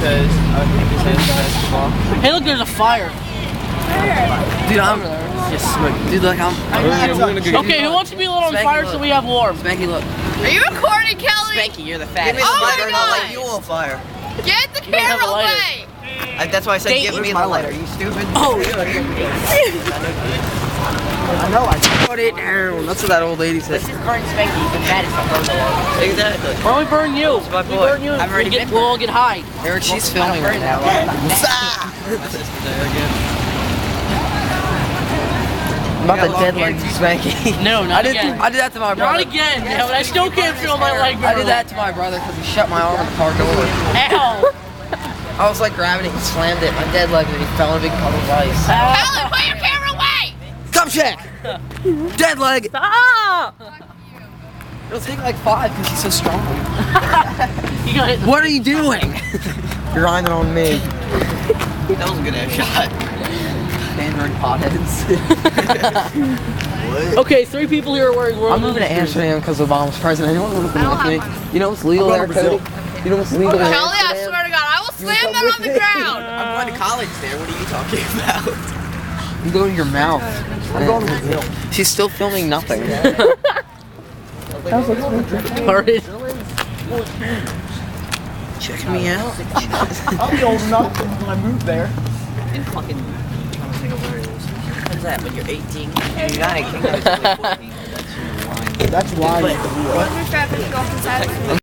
because I think this is basketball. Hey, look, there's a fire. Dude, I'm just smoking. Dude, like Okay, who wants to be a little on fire so we have warm? Spanky, look. Are you recording, Kelly? Spanky, you're the fattest. Oh my I'll God. light you on fire. Get the camera away! That's why I said give me the lighter. Are you stupid? Oh, I know. I put it down. That's what that old lady said. This is burn Spanky. He's the fattest I've heard in a while. Exactly. Why don't we burn you? my We boy. burn you. I've already been We'll all get high. Erik, she's filming right now. I'm about to dead leg Spanky. No, not again. I did that to my brother. Not again. No, I still can't feel my leg. I did that to my brother because he shut my arm in the car door. Ow. I was like grabbing it and slammed it. My dead leg and he fell in a big puddle of ice. Kelly, put your camera away! Come check! Dead leg! Stop! It'll take like 5 because he's so strong. You got it. What are you doing? You're grinding on me. That was a good ass shot. Android potheads. Okay, 3 people here are wearing. I'm moving to Amsterdam because Obama's president. Anyone want to come with me? You know what's legal there, Cody? You know what's legal in Kelly, I Amsterdam? swear to God, I will slam that on the ground! I'm going to college there. What are you talking about? You go to your mouth. I'm going to the She's still filming nothing. Alright. Check me out. I'll be old enough when I move there. What's that when you're 18? That's why. What's your favorite golf inside?